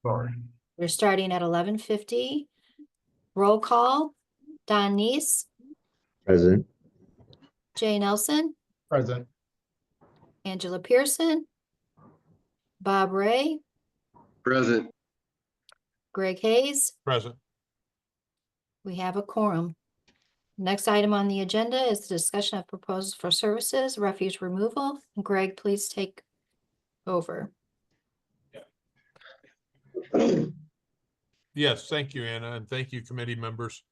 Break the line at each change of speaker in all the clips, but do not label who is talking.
Sorry.
We're starting at 11:50. Roll call, Don Neese,
Present.
Jay Nelson,
Present.
Angela Pearson, Bob Ray,
Present.
Greg Hayes.
Present.
We have a quorum. Next item on the agenda is the discussion of proposals for services, refuse removal. Greg, please take over.
Yes, thank you, Anna, and thank you, committee members.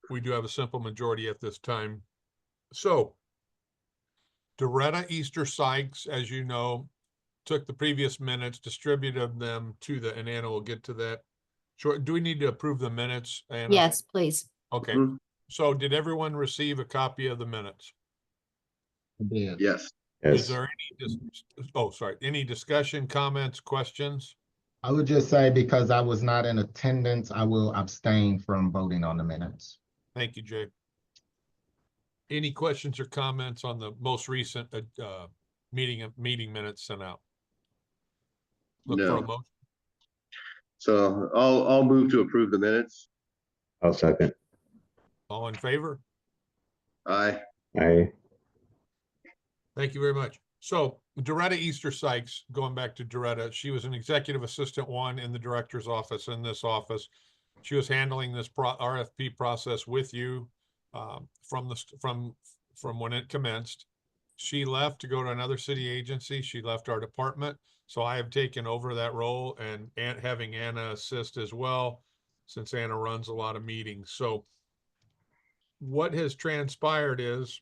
We do have a simple majority at this time. So Doretta Easter Sykes, as you know, took the previous minutes, distributed them to and Anna will get to that. Short, do we need to approve the minutes, Anna?
Yes, please.
Okay, so did everyone receive a copy of the minutes?
Yes.
Is there any discussion, comments, questions?
I would just say because I was not in attendance, I will abstain from voting on the minutes.
Thank you, Jay. Any questions or comments on the most recent meeting minutes sent out? Look for a motion.
So I'll move to approve the minutes.
I'll second.
All in favor?
Aye.
Aye.
Thank you very much. So Doretta Easter Sykes, going back to Doretta, she was an executive assistant one in the director's office in this office. She was handling this RFP process with you from when it commenced. She left to go to another city agency. She left our department. So I have taken over that role and having Anna assist as well, since Anna runs a lot of meetings. So what has transpired is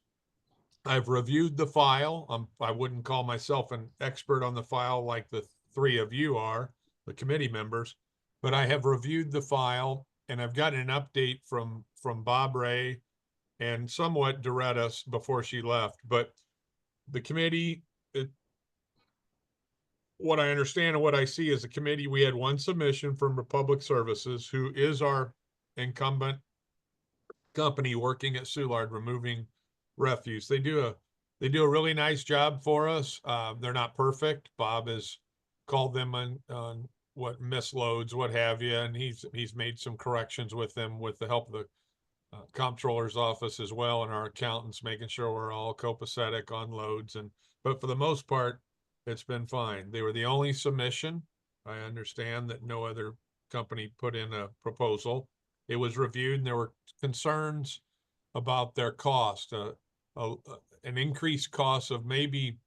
I've reviewed the file. I wouldn't call myself an expert on the file like the three of you are, the committee members, but I have reviewed the file and I've gotten an update from Bob Ray and somewhat Doretta before she left. But the committee, what I understand and what I see is the committee, we had one submission from Republic Services, who is our incumbent company working at Soulard removing refuse. They do a really nice job for us. They're not perfect. Bob has called them on what misloads, what have you, and he's made some corrections with them with the help of the comptroller's office as well, and our accountants, making sure we're all copacetic on loads. But for the most part, it's been fine. They were the only submission. I understand that no other company put in a proposal. It was reviewed and there were concerns about their cost, an increased cost of maybe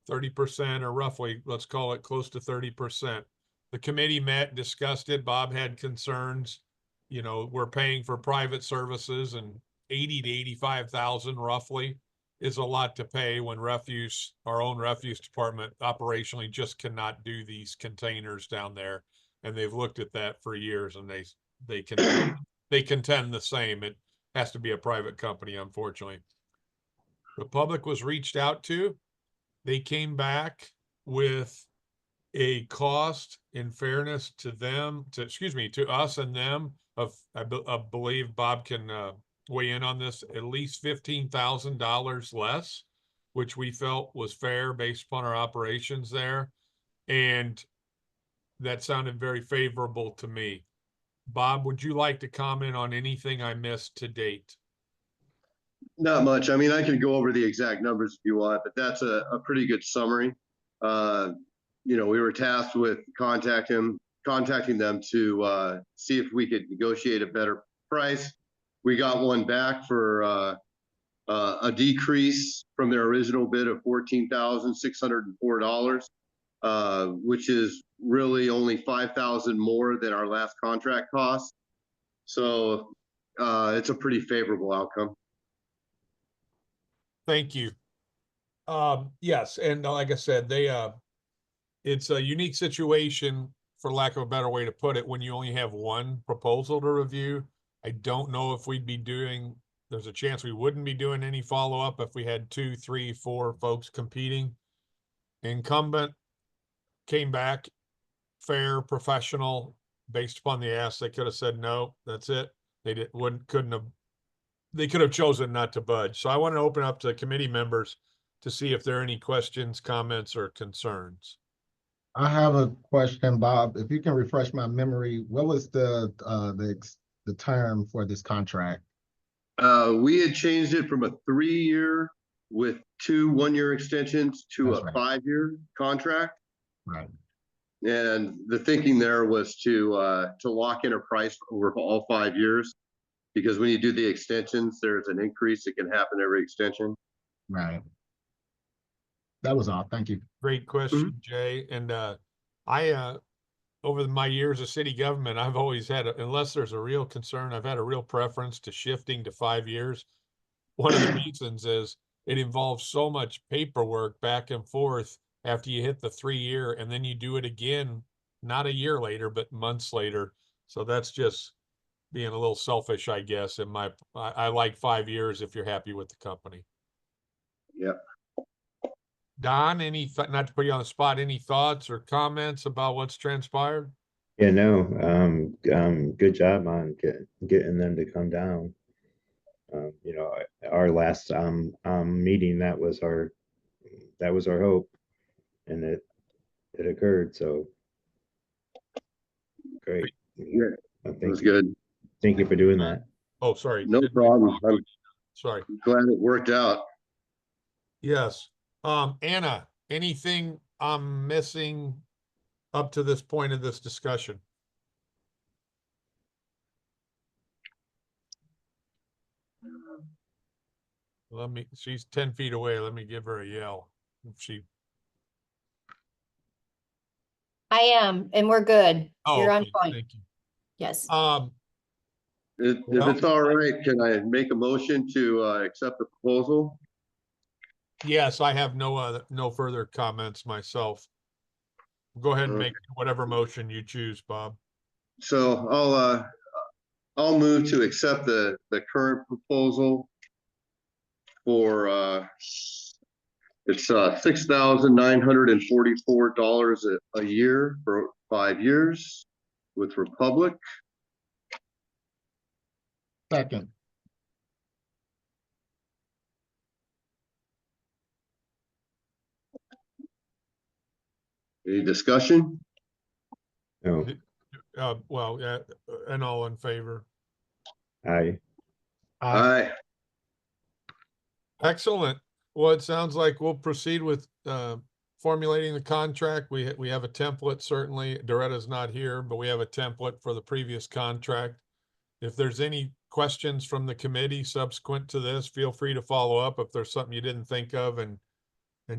30% or roughly, let's call it close to 30%. The committee met, discussed it. Bob had concerns. You know, we're paying for private services and 80 to 85,000 roughly is a lot to pay when our own refuse department operationally just cannot do these containers down there. And they've looked at that for years and they contend the same. It has to be a private company, unfortunately. The public was reached out to. They came back with a cost, in fairness to them, to us and them, of I believe Bob can weigh in on this, at least $15,000 less, which we felt was fair based upon our operations there. And that sounded very favorable to me. Bob, would you like to comment on anything I missed to date?
Not much. I mean, I can go over the exact numbers if you want, but that's a pretty good summary. You know, we were tasked with contacting them to see if we could negotiate a better price. We got one back for a decrease from their original bid of $14,604, which is really only $5,000 more than our last contract cost. So it's a pretty favorable outcome.
Thank you. Yes, and like I said, it's a unique situation, for lack of a better way to put it, when you only have one proposal to review. I don't know if there's a chance we wouldn't be doing any follow-up if we had 2, 3, 4 folks competing. Incumbent came back fair, professional, based upon the ask. They could have said, no, that's it. They could have chosen not to budge. So I want to open up to committee members to see if there are any questions, comments, or concerns.
I have a question, Bob. If you can refresh my memory, what was the term for this contract?
We had changed it from a 3-year with 2 1-year extensions to
That's
a
right.
5-year contract.
Right.
And the thinking there was to lock in a price over all 5 years. Because when you do the extensions, there's an increase that can happen every extension.
Right. That was all. Thank you.
Great question, Jay. And I over my years of city government, I've always had, unless there's a real concern, I've had a real preference to shifting to 5 years. One of the reasons is it involves so much paperwork back and forth after you hit the 3-year, and then you do it again, not a year later, but months later. So that's just being a little selfish, I guess. I like 5 years if you're happy with the company.
Yep.
Don, not to put you on the spot, any thoughts or comments about what's transpired?
Yeah, no, good job on getting them to come down. You know, our last, meeting, that was our hope, and it occurred, so. Great.
Yeah,
Well,
it was good.
Thank you for doing that.
Oh, sorry.
No problem. I'm
Sorry.
glad it worked out.
Yes. Anna, anything I'm missing up to this point of this discussion? She's 10 feet away. Let me give her a yell. If she,
I am, and we're good.
oh,
You're on
okay,
point.
thank you.
Yes.
If
Well-
it's all right, can I make a motion to accept the proposal?
Yes, I have no further comments myself. Go ahead and make whatever motion you choose, Bob.
So I'll move to accept the current proposal for it's $6,944 a year for 5 years with Republic.
Second.
Any discussion?
No,
And all in favor.
I,
Aye.
Excellent. Well, it sounds like we'll proceed with formulating the contract. We have a template, certainly. Doretta's not here, but we have a template for the previous contract. If there's any questions from the committee subsequent to this, feel free to follow up if there's something you didn't think of and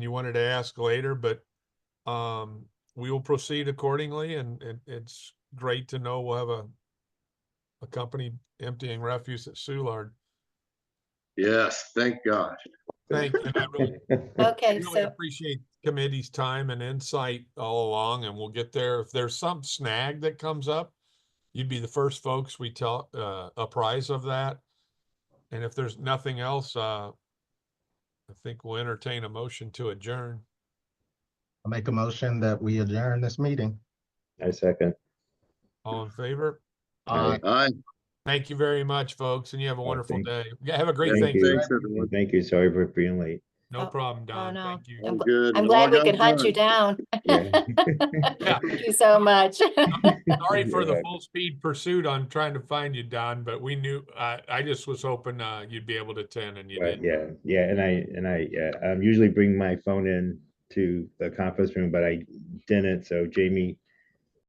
you wanted to ask later, but we will proceed accordingly, and it's great to know we'll have a company emptying refuse at Soulard.
Yes, thank God.
Thank you. I really
Okay,
really
so
appreciate the committee's time and insight all along, and we'll get there. If there's some snag that comes up, you'd be the first folks we tell, apprise of that. And if there's nothing else, I think we'll entertain a motion to adjourn.
I'll make a motion that we adjourn this meeting.
I second.
All in favor?
Aye.
Aye.
Thank you very much, folks, and you have a wonderful
thank-
day. Yeah, have a great
Thank you.
Thanks,
Thanksgiving.
everyone.
Thank you. Sorry for being late.
No
Oh,
problem, Don.
no.
Thank you.
All good.
I'm
It
glad
all
we
got
could hunt you
done.
down.
Yeah.
Yeah.
Thank you so much.
Sorry for the
Yeah.
full speed pursuit on trying to find you, Don, but we knew, I just was hoping, you'd be able to attend, and you
But
did.
yeah, and I usually bring my phone in to the conference room, but I didn't. So Jamie